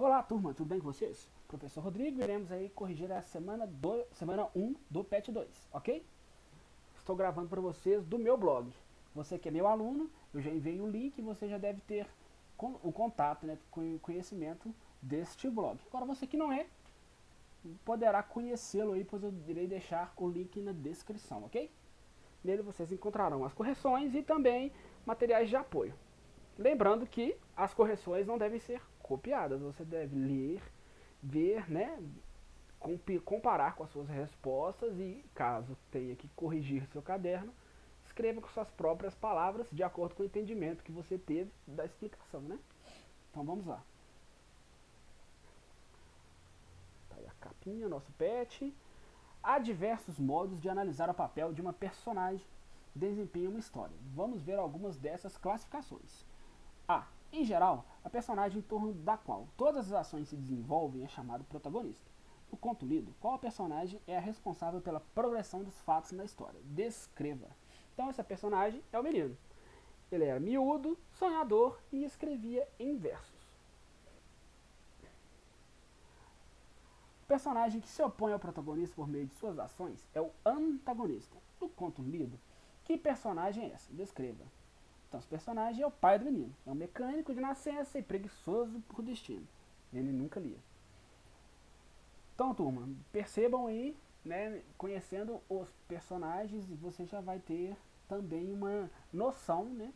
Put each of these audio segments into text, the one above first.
Olá, turma, tudo bem com vocês? Professor Rodrigo, iremos aí corrigir a semana 1 do PET 2, ok? Estou gravando para vocês do meu blog. Você que é meu aluno, eu já enviei o link e você já deve ter o contato, né, com o conhecimento deste blog. Agora você que não é, poderá conhecê-lo aí, pois eu irei deixar o link na descrição, ok? Nele vocês encontrarão as correções e também materiais de apoio. Lembrando que as correções não devem ser copiadas, você deve ler, ver, né, comparar com as suas respostas e, caso tenha que corrigir seu caderno, escreva com suas próprias palavras de acordo com o entendimento que você teve da explicação, né? Então vamos lá. Tá aí a capinha, nosso pet. Há diversos modos de analisar o papel de uma personagem que desempenha uma história. Vamos ver algumas dessas classificações. A. Em geral, a personagem em torno da qual todas as ações se desenvolvem é chamado protagonista. No conto lido, qual personagem é a responsável pela progressão dos fatos na história? Descreva. Então essa personagem é o menino. Ele era miúdo, sonhador e escrevia em versos. O personagem que se opõe ao protagonista por meio de suas ações é o antagonista. No conto lido, que personagem é essa? Descreva. Então, esse personagem é o pai do menino. É um mecânico de nascença e preguiçoso por destino. Ele nunca lia. Então, turma, percebam aí, né, conhecendo os personagens, você já vai ter também uma noção, né,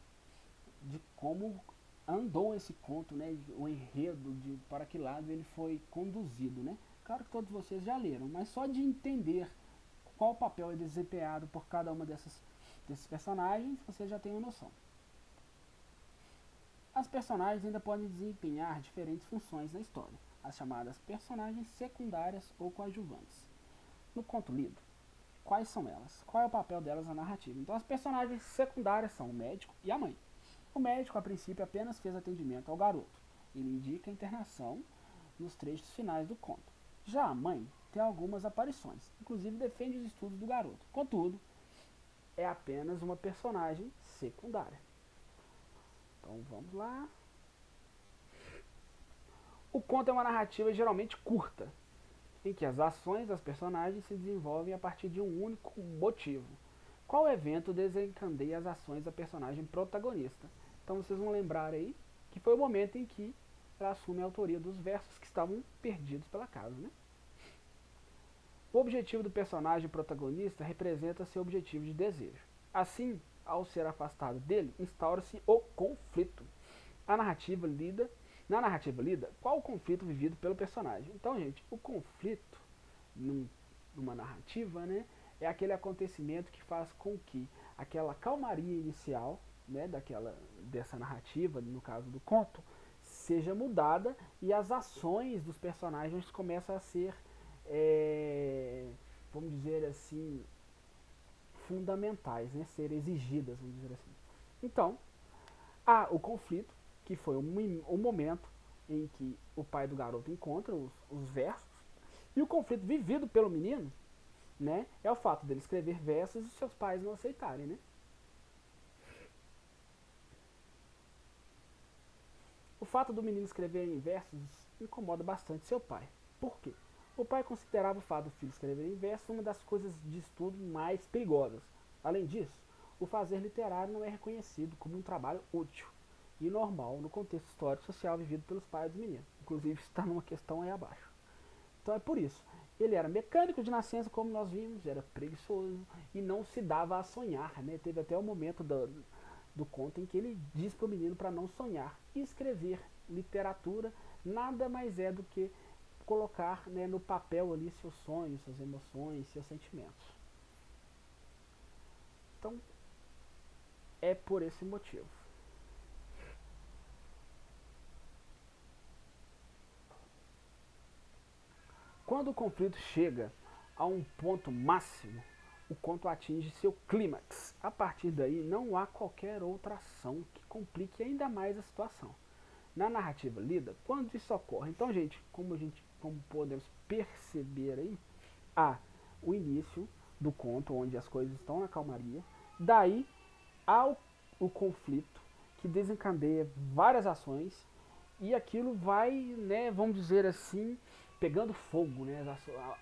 de como andou esse conto, né, o enredo, de para que lado ele foi conduzido, né. Claro que todos vocês já leram, mas só de entender qual papel é desempenhado por cada uma desses personagens, você já tem uma noção. As personagens ainda podem desempenhar diferentes funções na história, as chamadas personagens secundárias ou coadjuvantes. No conto lido, quais são elas? Qual é o papel delas na narrativa? Então, as personagens secundárias são o médico e a mãe. O médico, a princípio, apenas fez atendimento ao garoto. Ele indica a internação nos trechos finais do conto. Já a mãe tem algumas aparições, inclusive defende os estudos do garoto. Contudo, é apenas uma personagem secundária. Então vamos lá. O conto é uma narrativa geralmente curta, em que as ações das personagens se desenvolvem a partir de um único motivo. Qual evento desencadeia as ações da personagem protagonista? Então vocês vão lembrar aí que foi o momento em que ela assume a autoria dos versos que estavam perdidos pela casa, né? O objetivo do personagem protagonista representa seu objetivo de desejo. Assim, ao ser afastado dele, instaura-se o conflito. Na narrativa lida, qual o conflito vivido pelo personagem? Então, gente, o conflito numa narrativa, né, é aquele acontecimento que faz com que aquela calmaria inicial, né, dessa narrativa, no caso do conto, seja mudada e as ações dos personagens começam a ser, vamos dizer assim, fundamentais, né, ser exigidas, vamos dizer assim. Então, há o conflito, que foi o momento em que o pai do garoto encontra os versos, e o conflito vivido pelo menino, né, é o fato dele escrever versos e seus pais não aceitarem, né. O fato do menino escrever em versos incomoda bastante seu pai. Por quê? O pai considerava o fato do filho escrever em versos uma das coisas de estudo mais perigosas. Além disso, o fazer literário não é reconhecido como um trabalho útil e normal no contexto histórico e social vivido pelos pais do menino. Inclusive, está numa questão aí abaixo. Então é por isso. Ele era mecânico de nascença, como nós vimos, era preguiçoso e não se dava a sonhar, né? Teve até o momento do conto em que ele diz para o menino para não sonhar. E escrever literatura nada mais é do que colocar, né, no papel ali seus sonhos, suas emoções, seus sentimentos. Então, é por esse motivo. Quando o conflito chega a um ponto máximo, o conto atinge seu clímax. A partir daí, não há qualquer outra ação que complique ainda mais a situação. Na narrativa lida, quando isso ocorre? Então, gente, como podemos perceber aí, há o início do conto, onde as coisas estão na calmaria. Daí, há o conflito, que desencadeia várias ações, e aquilo vai, né, vamos dizer assim, pegando fogo, né?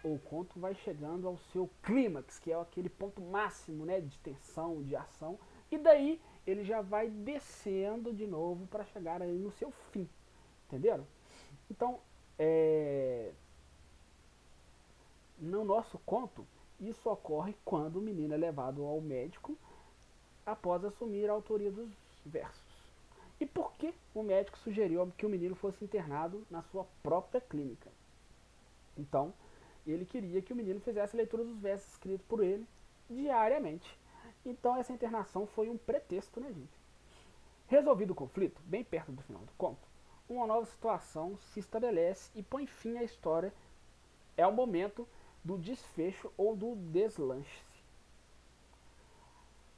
O conto vai chegando ao seu clímax, que é aquele ponto máximo, né, de tensão, de ação, e daí ele já vai descendo de novo para chegar aí no seu fim, entenderam? Então, no nosso conto, isso ocorre quando o menino é levado ao médico após assumir a autoria dos versos. E por que o médico sugeriu que o menino fosse internado na sua própria clínica? Então, ele queria que o menino fizesse a leitura dos versos escritos por ele diariamente. Então, essa internação foi um pretexto, né, gente? Resolvido o conflito, bem perto do final do conto, uma nova situação se estabelece e põe fim à história. É o momento do desfecho ou do deslanche.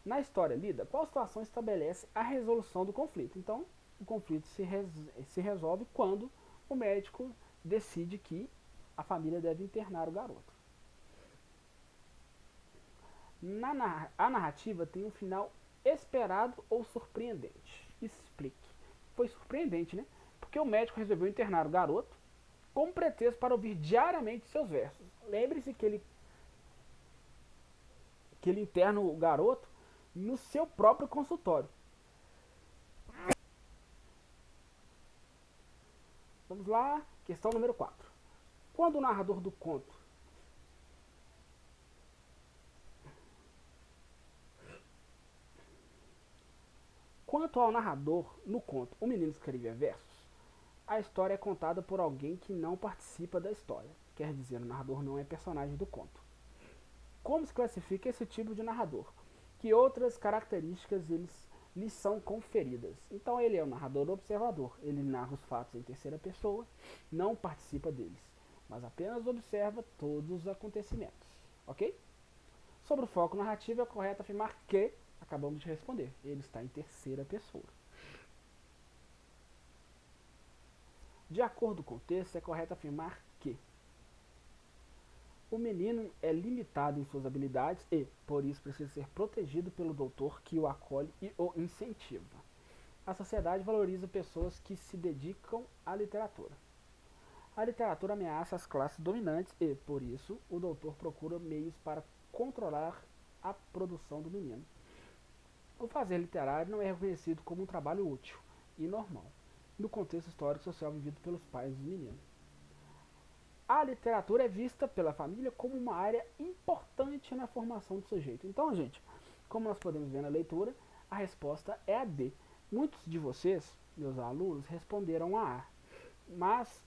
Na história lida, qual situação estabelece a resolução do conflito? Então, o conflito se resolve quando o médico decide que a família deve internar o garoto. A narrativa tem um final esperado ou surpreendente. Explique. Foi surpreendente, né? Porque o médico resolveu internar o garoto como pretexto para ouvir diariamente seus versos. Lembre-se que ele interna o garoto no seu próprio consultório. Vamos lá, questão número 4. Quando o narrador do conto Quanto ao narrador, no conto O Menino Escrevia Versos, a história é contada por alguém que não participa da história. Quer dizer, o narrador não é personagem do conto. Como se classifica esse tipo de narrador? Que outras características lhe são conferidas? Então ele é um narrador observador. Ele narra os fatos em terceira pessoa, não participa deles, mas apenas observa todos os acontecimentos. Ok? Sobre o foco narrativo, é correto afirmar que, acabamos de responder, ele está em terceira pessoa. De acordo com o texto, é correto afirmar que o menino é limitado em suas habilidades e, por isso, precisa ser protegido pelo doutor que o acolhe e o incentiva. A sociedade valoriza pessoas que se dedicam à literatura. A literatura ameaça as classes dominantes e, por isso, o doutor procura meios para controlar a produção do menino. O fazer literário não é reconhecido como um trabalho útil e normal no contexto histórico e social vivido pelos pais dos meninos. A literatura é vista pela família como uma área importante na formação do sujeito. Então, gente, como nós podemos ver na leitura, a resposta é a D. Muitos de vocês, meus alunos, responderam a A. Mas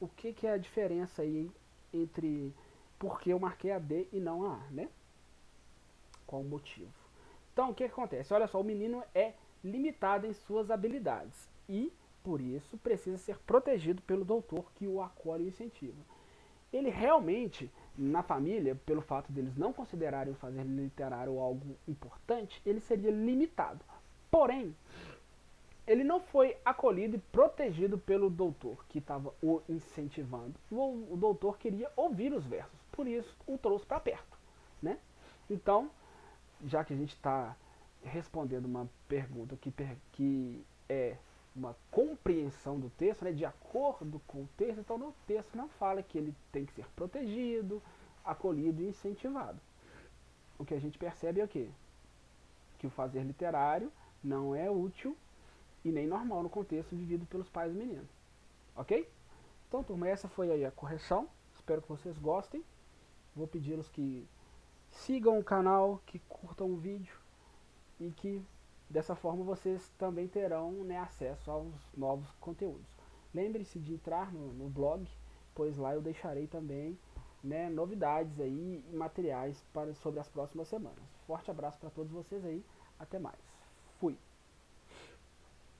o que é a diferença aí entre por que eu marquei a D e não a A, né? Qual o motivo? Então, o que acontece? Olha só, o menino é limitado em suas habilidades e, por isso, precisa ser protegido pelo doutor que o acolhe e incentiva. Ele realmente, na família, pelo fato deles não considerarem o fazer literário algo importante, ele seria limitado. Porém, ele não foi acolhido e protegido pelo doutor que estava o incentivando. O doutor queria ouvir os versos, por isso o trouxe para perto, né? Então, já que a gente está respondendo uma pergunta que é uma compreensão do texto, né, de acordo com o texto, então no texto não fala que ele tem que ser protegido, acolhido e incentivado. O que a gente percebe é o quê? Que o fazer literário não é útil e nem normal no contexto vivido pelos pais do menino. Ok? Então, turma, essa foi aí a correção. Espero que vocês gostem. Vou pedi-los que sigam o canal, que curtam o vídeo e que dessa forma vocês também terão, né, acesso aos novos conteúdos. Lembre-se de entrar no blog, pois lá eu deixarei também, né, novidades aí e materiais sobre as próximas semanas. Forte abraço para todos vocês aí, até mais. Fui!